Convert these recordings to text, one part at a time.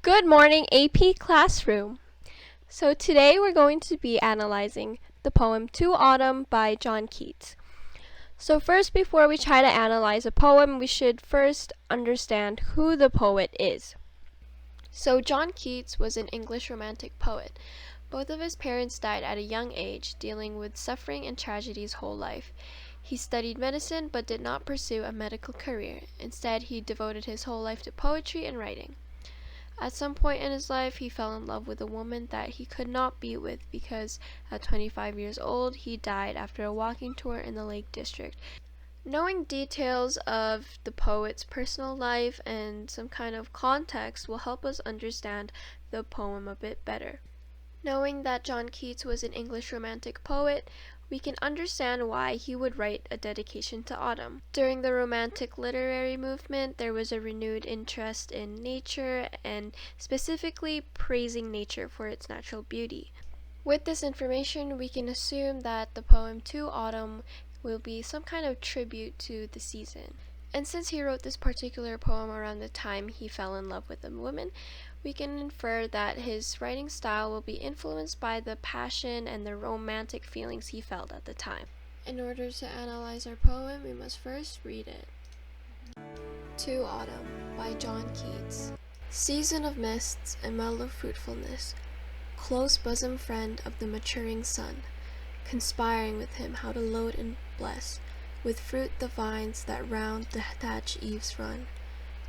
Good morning, AP Classroom. So today we're going to be analyzing the poem To Autumn by John Keats. So first, before we try to analyze a poem, we should first understand who the poet is. So John Keats was an English romantic poet. Both of his parents died at a young age, dealing with suffering and tragedy his whole life. He studied medicine but did not pursue a medical career. Instead, he devoted his whole life to poetry and writing. At some point in his life, he fell in love with a woman that he could not be with because at 25 years old, he died after a walking tour in the Lake District. Knowing details of the poet's personal life and some kind of context will help us understand the poem a bit better. Knowing that John Keats was an English romantic poet, we can understand why he would write a dedication to autumn. During the Romantic literary movement, there was a renewed interest in nature and specifically praising nature for its natural beauty. With this information, we can assume that the poem To Autumn will be some kind of tribute to the season. And since he wrote this particular poem around the time he fell in love with a woman, we can infer that his writing style will be influenced by the passion and the romantic feelings he felt at the time. In order to analyze our poem, we must first read it. To Autumn by John Keats. Season of mists and mellow fruitfulness, close bosom friend of the maturing sun, conspiring with him how to load and bless with fruit the vines that round the thatched eaves run,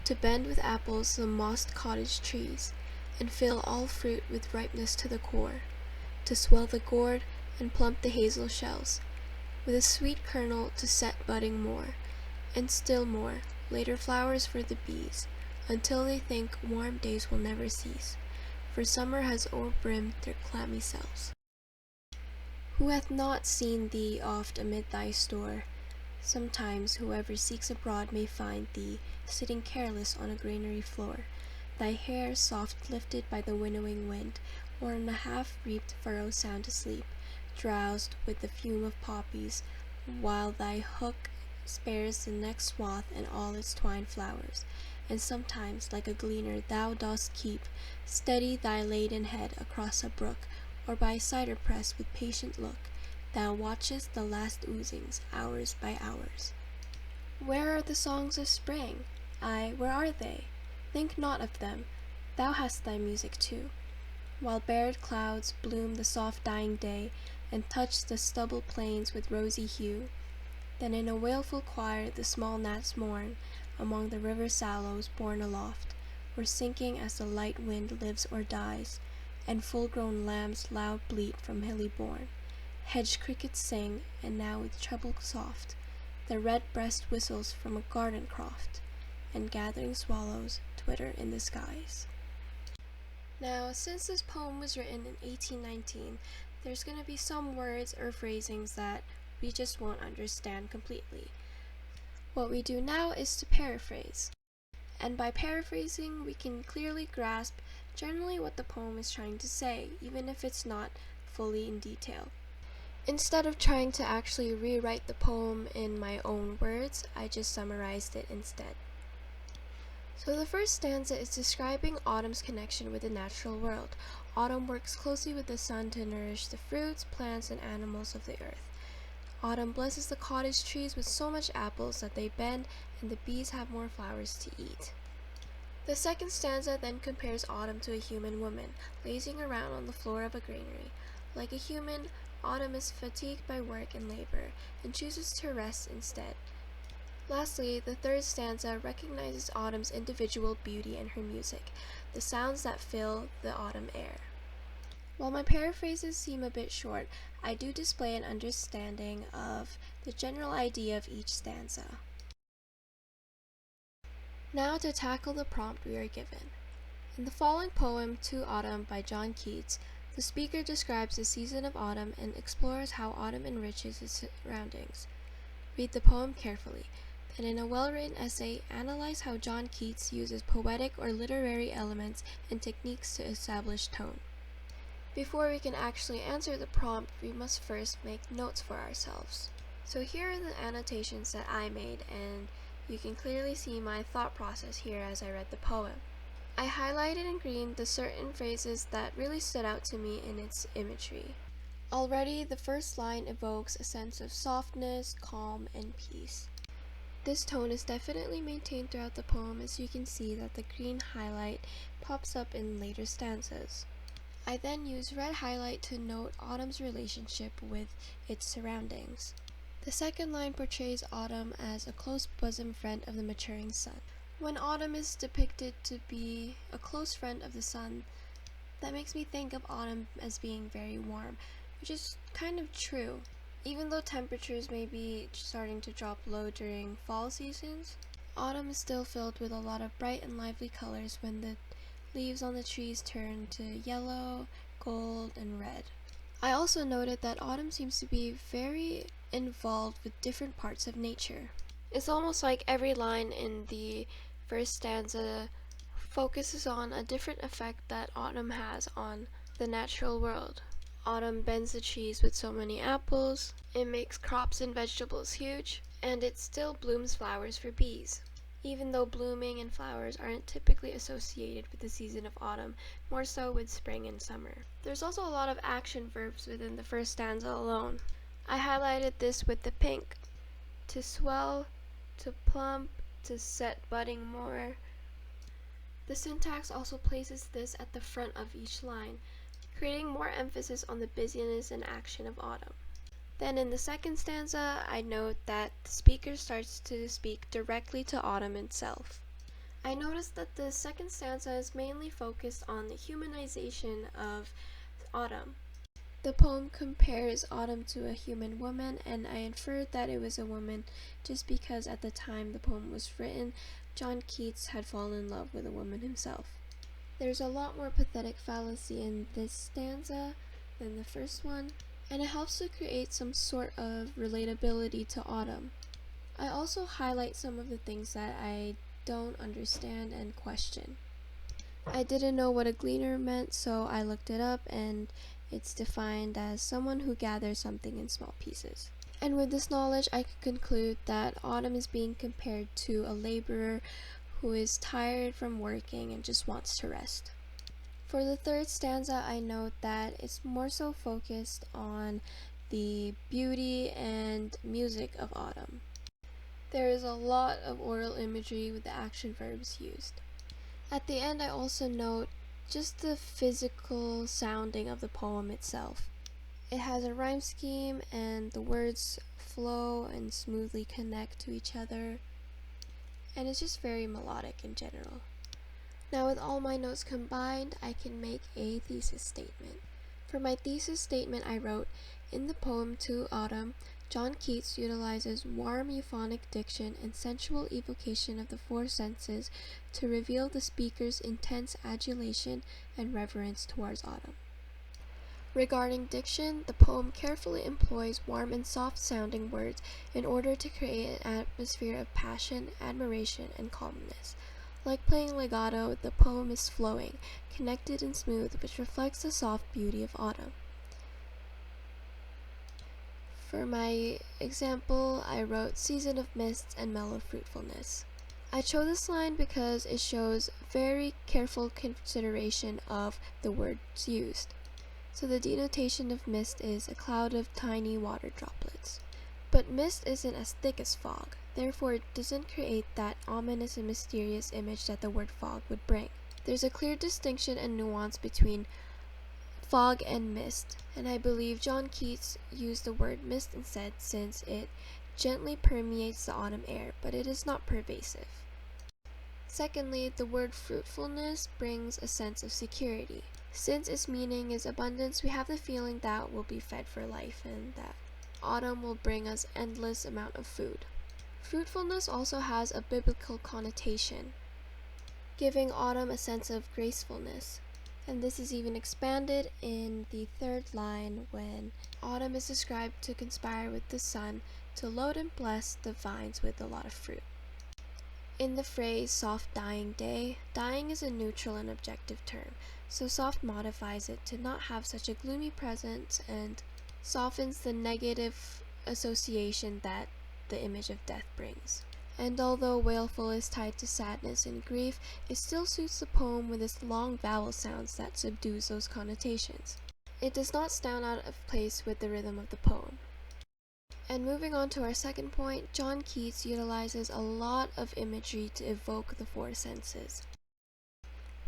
to bend with apples the mossed cottage trees, and fill all fruit with ripeness to the core, to swell the gourd and plump the hazel shells, with a sweet kernel to set budding more, and still more, later flowers for the bees, until they think warm days will never cease, for summer has o'erbrimmed their clammy cells. Who hath not seen thee oft amid thy store? Sometimes whoever seeks abroad may find thee sitting careless on a granary floor, thy hair soft lifted by the winnowing wind, or in a half-reaped furrow sound asleep, drowsed with the fume of poppies, while thy hook spares the next swath and all its twined flowers, and sometimes, like a gleaner, thou dost keep steady thy laden head across a brook, or by a cider press with patient look, thou watchest the last oozings, hours by hours. Where are the songs of spring? Ay, where are they? Think not of them, thou hast thy music too. While bared clouds bloom the soft dying day, and touch the stubble plains with rosy hue, then in a wailful choir the small gnats mourn, among the river sallows borne aloft, or sinking as the light wind lives or dies, and full-grown lambs loud bleat from hilly bourne. Hedge crickets sing, and now with treble soft, the red breast whistles from a garden croft, and gathering swallows twitter in the skies. Now, since this poem was written in 1819, there's going to be some words or phrasings that we just won't understand completely. What we do now is to paraphrase. And by paraphrasing, we can clearly grasp generally what the poem is trying to say, even if it's not fully in detail. Instead of trying to actually rewrite the poem in my own words, I just summarized it instead. So the first stanza is describing autumn's connection with the natural world. Autumn works closely with the sun to nourish the fruits, plants, and animals of the earth. Autumn blesses the cottage trees with so much apples that they bend, and the bees have more flowers to eat. The second stanza then compares autumn to a human woman, lazing around on the floor of a granary. Like a human, autumn is fatigued by work and labor, and chooses to rest instead. Lastly, the third stanza recognizes autumn's individual beauty in her music, the sounds that fill the autumn air. While my paraphrases seem a bit short, I do display an understanding of the general idea of each stanza. Now to tackle the prompt we are given. In the following poem, To Autumn by John Keats, the speaker describes the season of autumn and explores how autumn enriches its surroundings. Read the poem carefully, and in a well-written essay, analyze how John Keats uses poetic or literary elements and techniques to establish tone. Before we can actually answer the prompt, we must first make notes for ourselves. So here are the annotations that I made, and you can clearly see my thought process here as I read the poem. I highlighted in green the certain phrases that really stood out to me in its imagery. Already, the first line evokes a sense of softness, calm, and peace. This tone is definitely maintained throughout the poem, as you can see that the green highlight pops up in later stanzas. I then use red highlight to note autumn's relationship with its surroundings. The second line portrays autumn as a close bosom friend of the maturing sun. When autumn is depicted to be a close friend of the sun, that makes me think of autumn as being very warm, which is kind of true. Even though temperatures may be starting to drop low during fall seasons, autumn is still filled with a lot of bright and lively colors when the leaves on the trees turn to yellow, gold, and red. I also noted that autumn seems to be very involved with different parts of nature. It's almost like every line in the first stanza focuses on a different effect that autumn has on the natural world. Autumn bends the trees with so many apples, it makes crops and vegetables huge, and it still blooms flowers for bees. Even though blooming and flowers aren't typically associated with the season of autumn, more so with spring and summer. There's also a lot of action verbs within the first stanza alone. I highlighted this with the pink. To swell, to plump, to set budding more. The syntax also places this at the front of each line, creating more emphasis on the busyness and action of autumn. Then in the second stanza, I note that the speaker starts to speak directly to autumn itself. I noticed that the second stanza is mainly focused on the humanization of autumn. The poem compares autumn to a human woman, and I inferred that it was a woman just because at the time the poem was written, John Keats had fallen in love with a woman himself. There's a lot more pathetic fallacy in this stanza than the first one, and it helps to create some sort of relatability to autumn. I also highlight some of the things that I don't understand and question. I didn't know what a gleaner meant, so I looked it up, and it's defined as someone who gathers something in small pieces. And with this knowledge, I could conclude that autumn is being compared to a laborer who is tired from working and just wants to rest. For the third stanza, I note that it's more so focused on the beauty and music of autumn. There is a lot of oral imagery with the action verbs used. At the end, I also note just the physical sounding of the poem itself. It has a rhyme scheme and the words flow and smoothly connect to each other, and it's just very melodic in general. Now with all my notes combined, I can make a thesis statement. For my thesis statement, I wrote, in the poem To Autumn, John Keats utilizes warm euphonic diction and sensual evocation of the four senses to reveal the speaker's intense adulation and reverence towards autumn. Regarding diction, the poem carefully employs warm and soft-sounding words in order to create an atmosphere of passion, admiration, and calmness. Like playing legato, the poem is flowing, connected and smooth, which reflects the soft beauty of autumn. For my example, I wrote season of mists and mellow fruitfulness. I chose this line because it shows very careful consideration of the words used. So the denotation of mist is a cloud of tiny water droplets. But mist isn't as thick as fog, therefore it doesn't create that ominous and mysterious image that the word fog would bring. There's a clear distinction and nuance between fog and mist, and I believe John Keats used the word mist instead since it gently permeates the autumn air, but it is not pervasive. Secondly, the word fruitfulness brings a sense of security. Since its meaning is abundance, we have the feeling that we'll be fed for life and that autumn will bring us endless amount of food. Fruitfulness also has a biblical connotation, giving autumn a sense of gracefulness. And this is even expanded in the third line when autumn is described to conspire with the sun to load and bless the vines with a lot of fruit. In the phrase soft dying day, dying is a neutral and objective term, so soft modifies it to not have such a gloomy presence and softens the negative association that the image of death brings. And although wailful is tied to sadness and grief, it still suits the poem with its long vowel sounds that subdues those connotations. It does not stand out of place with the rhythm of the poem. And moving on to our second point, John Keats utilizes a lot of imagery to evoke the four senses.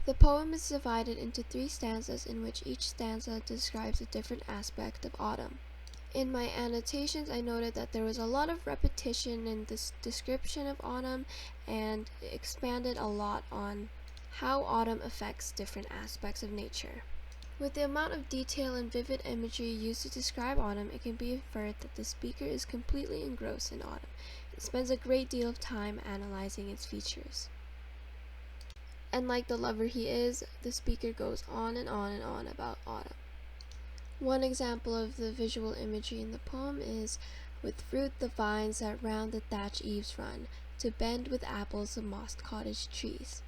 The poem is divided into 3 stanzas in which each stanza describes a different aspect of autumn. In my annotations, I noted that there was a lot of repetition in this description of autumn and expanded a lot on how autumn affects different aspects of nature. With the amount of detail and vivid imagery used to describe autumn, it can be inferred that the speaker is completely engrossed in autumn and spends a great deal of time analyzing its features. And like the lover he is, the speaker goes on and on and on about autumn. One example of the visual imagery in the poem is, with fruit the vines that round the thatch eaves run, to bend with apples the mossed cottage trees.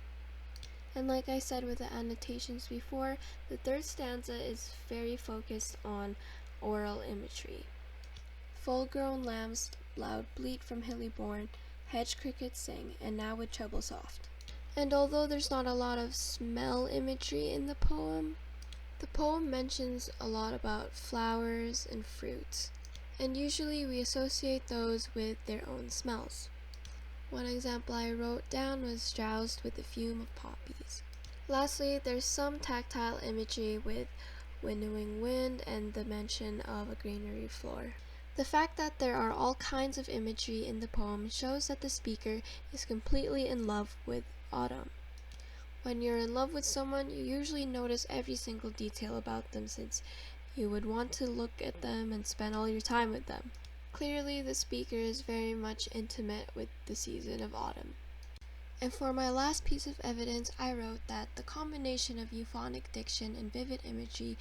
And like I said with the annotations before, the third stanza is very focused on oral imagery. Full-grown lambs loud bleat from hilly bourn, hedge crickets sing, and now with treble soft. And although there's not a lot of smell imagery in the poem mentions a lot about flowers and fruits, and usually we associate those with their own smells. One example I wrote down was drowsed with the fume of poppies. Lastly, there's some tactile imagery with winnowing wind and the mention of a greenery floor. The fact that there are all kinds of imagery in the poem shows that the speaker is completely in love with autumn. When you're in love with someone, you usually notice every single detail about them, since you would want to look at them and spend all your time with them. Clearly, the speaker is very much intimate with the season of autumn. And for my last piece of evidence, I wrote that the combination of euphonic diction and vivid imagery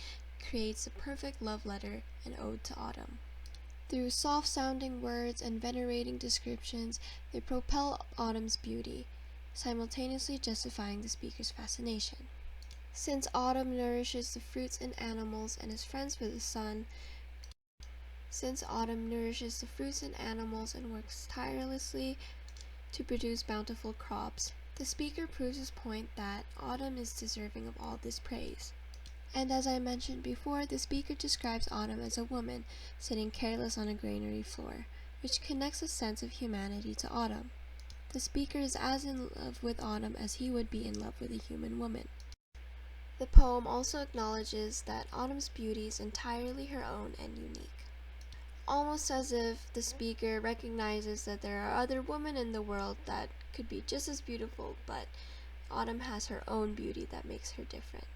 creates a perfect love letter and ode to autumn. Through soft-sounding words and venerating descriptions, they propel autumn's beauty, simultaneously justifying the speaker's fascination. Since autumn nourishes the fruits and animals and is friends with the sun, and works tirelessly to produce bountiful crops, the speaker proves his point that autumn is deserving of all this praise. And as I mentioned before, the speaker describes autumn as a woman sitting careless on a granary floor, which connects a sense of humanity to autumn. The speaker is as in love with autumn as he would be in love with a human woman. The poem also acknowledges that autumn's beauty is entirely her own and unique. Almost as if the speaker recognizes that there are other women in the world that could be just as beautiful, but autumn has her own beauty that makes her different.